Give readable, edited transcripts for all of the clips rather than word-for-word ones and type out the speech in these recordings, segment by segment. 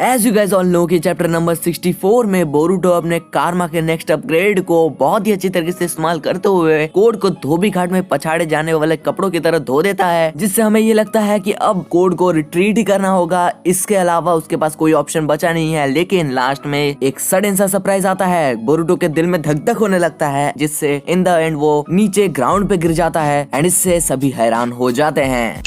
As you guys all know कि chapter number 64 में Boruto अपने कारमा के नेक्स्ट अपग्रेड को बहुत ही अच्छी तरीके से इस्तेमाल करते हुए कोड को धोबी घाट में पछाड़े जाने वाले कपड़ों की तरह धो देता है, जिससे हमें ये लगता है कि अब कोड को रिट्रीट ही करना होगा। इसके अलावा उसके पास कोई ऑप्शन बचा नहीं है। लेकिन लास्ट में एक सडन सा सरप्राइज आता है, बोरुटो के दिल में धक धक होने लगता है, जिससे इन द एंड वो नीचे ग्राउंड पे गिर जाता है एंड इससे सभी हैरान हो जाते हैं।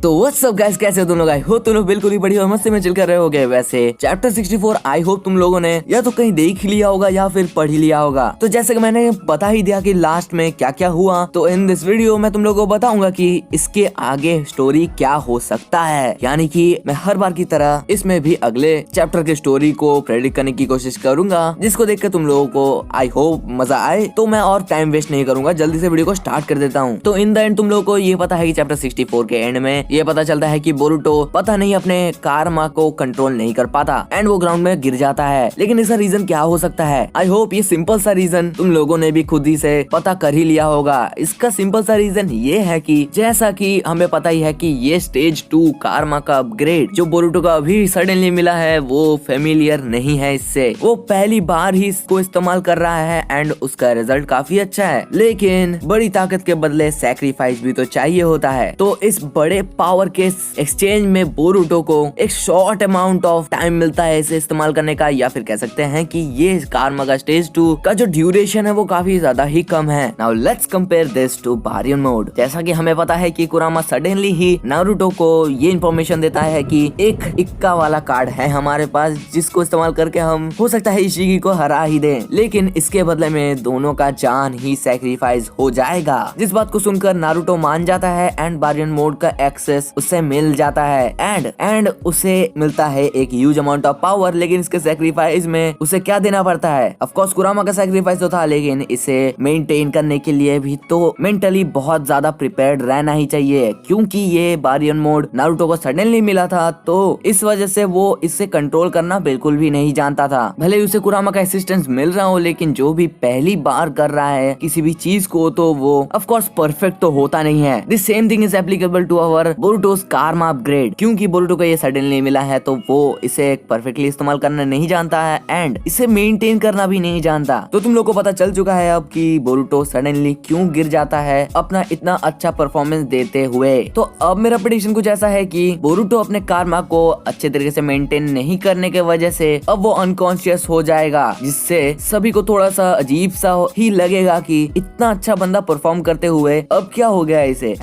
तो व्हाट्स अप गाइस, कैसे हो तुम लोग? आई होप तुम लोग बिल्कुल ही बढ़िया मस्ती में चिल कर रहे होगे। वैसे चैप्टर 64 आई होप तुम लोगों ने या तो कहीं देख लिया होगा या फिर पढ़ ही लिया होगा। तो जैसे कि मैंने बता ही दिया कि लास्ट में क्या क्या हुआ, तो इन दिस वीडियो मैं तुम लोगों को बताऊंगा कि इसके आगे स्टोरी क्या हो सकता है। यानी कि मैं हर बार की तरह इसमें भी अगले चैप्टर के स्टोरी को प्रेडिक्ट करने की कोशिश करूंगा, जिसको देख कर तुम लोगों को आई होप मजा आए। तो मैं और टाइम वेस्ट नहीं करूंगा, जल्दी से वीडियो को स्टार्ट कर देता हूँ। तो इन द एंड तुम लोगों को ये पता है कि चैप्टर 64 के एंड में ये पता चलता है कि बोरुटो पता नहीं अपने कारमा को कंट्रोल नहीं कर पाता एंड वो ग्राउंड में गिर जाता है। लेकिन इसका रीजन क्या हो सकता है? आई होप ये सिंपल सा रीजन तुम लोगों ने भी खुद ही से पता कर ही लिया होगा। इसका सिंपल सा रीजन ये है कि जैसा कि हमें पता ही है कि ये स्टेज 2 कारमा का अपग्रेड जो बोरुटो का अभी सडनली मिला है वो फेमिलियर नहीं है इससे। वो पहली बार ही इसको इस्तेमाल कर रहा है एंड उसका रिजल्ट काफी अच्छा है। लेकिन बड़ी ताकत के बदले सैक्रिफाइस भी तो चाहिए होता है। तो इस बड़े पावर के एक्सचेंज में बोरुटो को एक शॉर्ट अमाउंट ऑफ टाइम मिलता है इसे इस्तेमाल करने का, या फिर कह सकते हैं कि ये कारमा का स्टेज 2 का जो ड्यूरेशन है वो काफी ज्यादा ही कम है। Now let's compare this to Baryon mode. जैसा कि हमें पता है कि कुरामा सडनली ही नारुतो को ये इन्फॉर्मेशन देता है कि एक इक्का वाला कार्ड है हमारे पास, जिसको इस्तेमाल करके हम हो सकता है इशिगी को हरा ही दें। लेकिन इसके बदले में दोनों का जान ही सैक्रिफाइस हो जाएगा। जिस बात को सुनकर नारुतो मान जाता है एंड बारियन मोड का एक्सेस उसे मिल जाता है एंड उसे मिलता है एक ह्यूज अमाउंट ऑफ पावर। लेकिन इसके सैक्रिफाइस में उसे क्या देना पड़ता है? ऑफ कोर्स कुरामा का सैक्रिफाइस तो था, लेकिन इसे मेंटेन करने के लिए भी तो मेंटली बहुत ज्यादा प्रिपेयर्ड रहना ही चाहिए, क्योंकि ये बारियन मोड नारुतो को सडनली मिला था। तो इस वजह से वो इससे कंट्रोल करना बिल्कुल भी नहीं जानता था। भले ही उसे कुरामा का असिस्टेंस मिल रहा हो, लेकिन जो भी पहली बार कर रहा है किसी भी चीज को, तो वो ऑफ कोर्स परफेक्ट तो होता नहीं है। This same thing is applicable to our Boruto's karma upgrade. क्योंकि बोरुटो को ये सडनली मिला है तो वो इसे परफेक्टली इस्तेमाल करना नहीं जानता है एंड इसे मेंटेन करना भी नहीं जानता। तो तुम लोग को पता चल चुका है अब कि बोरुटो सडनली क्यों गिर जाता है अपना इतना अच्छा परफॉर्मेंस देते हुए। तो अब मेरा प्रेडिक्शन कुछ ऐसा है कि बोरुटो अपने कारमा को अच्छे तरीके से मेंटेन नहीं करने के वजह से अब वो अनकॉन्शियस हो जाएगा, जिससे सभी को थोड़ा सा अजीब सा ही लगेगा कि इतना अच्छा बंदा परफॉर्म करते हुए अब क्या हो गया इसे।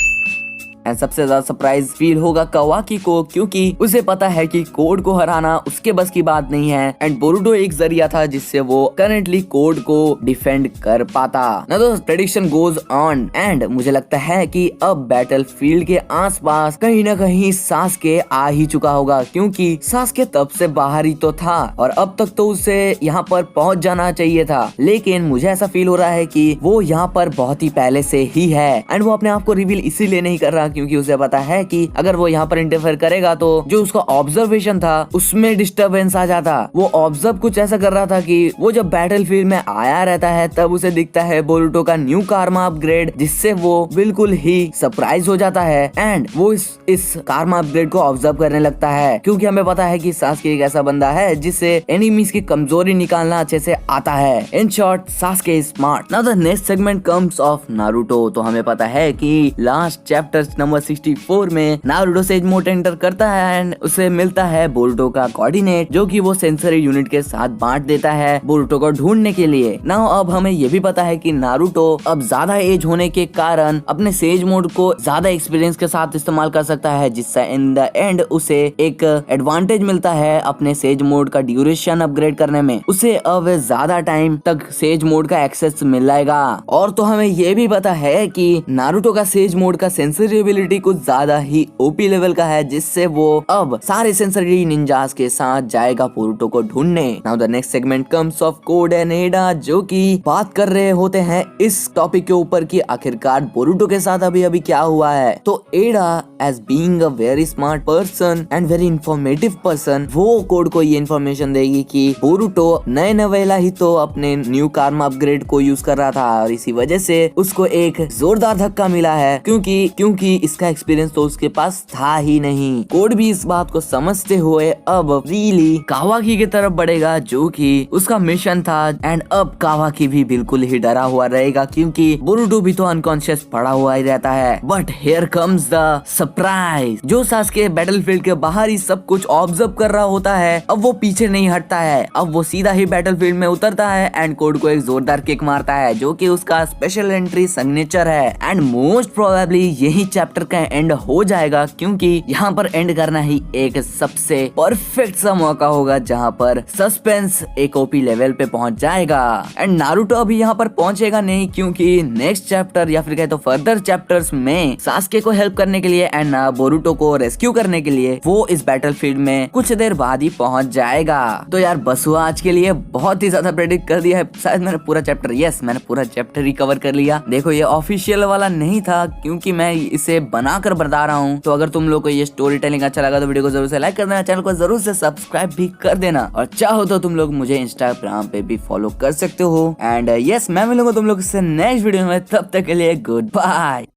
एंड सबसे ज्यादा सरप्राइज फील होगा कावाकी को, क्योंकि उसे पता है कि कोड को हराना उसके बस की बात नहीं है एंड बोरुटो एक जरिया था जिससे वो करेंटली कोड को डिफेंड कर पाता। ना तो प्रेडिक्शन गोज ऑन एंड मुझे लगता है कि अब बैटल फील्ड के आसपास कहीं ना कहीं सास्के आ ही चुका होगा, क्योंकि सास्के तब से बाहर ही तो था और अब तक तो उसे यहाँ पर पहुँच जाना चाहिए था। लेकिन मुझे ऐसा फील हो रहा है कि वो यहाँ पर बहुत ही पहले से ही है एंड वो अपने आप को रिवील इसीलिए नहीं कर रहा क्योंकि उसे पता है कि अगर वो यहाँ पर इंटरफेयर करेगा तो जो उसका ऑब्जर्वेशन था उसमें डिस्टरबेंस आ जाता। वो ऑब्जर्व कुछ ऐसा कर रहा था कि वो जब बैटल फील्ड में आया रहता है तब उसे दिखता है बोरुटो का न्यू कारमा अपग्रेड, जिससे वो बिल्कुल ही सरप्राइज हो जाता है एंड वो इस कारमा अपग्रेड को ऑब्जर्व करने लगता है, क्योंकि हमें पता है कि सास्के एक ऐसा बंदा है जिससे एनिमीज की कमजोरी निकालना अच्छे से आता है। In short Sasuke is smart. Now the next segment comes of Naruto. तो हमें पता है कि लास्ट चैप्टर नंबर 64 में नारुतो सेज मोड एंटर करता है एंड उसे मिलता है बोरुटो का कोऑर्डिनेट, जो कि वो सेंसरी यूनिट के साथ बांट देता है बोरुटो को ढूंढने के लिए। नाउ अब हमें ये भी पता है कि नारुतो अब ज्यादा एज होने के कारण अपने सेज मोड को ज्यादा एक्सपीरियंस के साथ इस्तेमाल कर सकता है, जिससे इन द एंड उसे एक एडवांटेज मिलता है अपने सेज मोड का ड्यूरेशन अपग्रेड करने में। उसे अब ज्यादा टाइम तक सेज मोड का एक्सेस मिल जाएगा। और तो हमें ये भी पता है कि नारुतो का सेज मोड का सेंसरी एबिलिटी कुछ ज्यादा ही ओपी लेवल का है, जिससे वो अब सारे सेंसरी निंजास के साथ जाएगा बोरुटो को ढूंढने। Now the next segment comes of code and एडा, जो कि बात कर रहे होते हैं इस टॉपिक के ऊपर कि आखिरकार बोरुटो के साथ अभी अभी क्या हुआ है। तो Ada as being a very smart person and very informative person, वो कोड को ये इन्फॉर्मेशन देगी कि बोरुटो नए नवेला ही तो अपने न्यू कारमा अपग्रेड को यूज कर रहा था और इसी वजह से उसको एक जोरदार धक्का मिला है, क्योंकि इसका एक्सपीरियंस तो उसके पास था ही नहीं। कोड भी इस बात को समझते हुए अब फ्रीली कावाकी की तरफ बढ़ेगा, जो कि उसका मिशन था। एंड अब कावाकी भी बिल्कुल ही डरा हुआ रहेगा, क्योंकि बोरुटो भी तो अनकॉन्शियस पड़ा हुआ ही रहता है। But here comes the surprise. जो सास्के बैटलफील्ड के बाहर ही सब कुछ ऑब्जर्व कर रहा होता है, अब वो पीछे नहीं हटता है, अब वो सीधा ही बैटलफील्ड में उतरता है एंड कोड को एक जोरदार किक मारता है, जो कि उसका स्पेशल एंट्री सिग्नेचर है। एंड मोस्ट प्रोबेबली यही चैप्टर का एंड हो जाएगा, क्योंकि यहाँ पर एंड करना ही एक सबसे परफेक्ट सा मौका होगा, जहाँ पर सस्पेंस एक ओपी लेवल पे पहुंच जाएगा। एंड नारुतो अभी यहाँ पर पहुंचेगा नहीं, क्योंकि नेक्स्ट चैप्टर या फिर कहे तो फर्दर चैप्टर्स में सास्के को हेल्प करने के लिए एंड बोरुटो को रेस्क्यू करने के लिए वो इस बैटलफील्ड में कुछ देर बाद ही पहुंच जाएगा। तो यार बस हुआ आज के लिए, बहुत ही ज्यादा प्रेडिक्ट कर दिया है। शायद मैंने पूरा चैप्टर, यस मैंने पूरा चैप्टर ही कवर कर लिया। देखो ये ऑफिशियल वाला नहीं था, क्योंकि मैं इसे बनाकर बता रहा हूँ। तो अगर तुम लोग को ये स्टोरी टेलिंग अच्छा लगा तो वीडियो को जरूर से लाइक कर देना, चैनल को जरूर से सब्सक्राइब भी कर देना, और चाहो तो तुम लोग मुझे इंस्टाग्राम पे भी फॉलो कर सकते हो। एंड यस मैं मिलूंगा तुम लोग से नेक्स्ट वीडियो में, तब तक के लिए गुड बाय।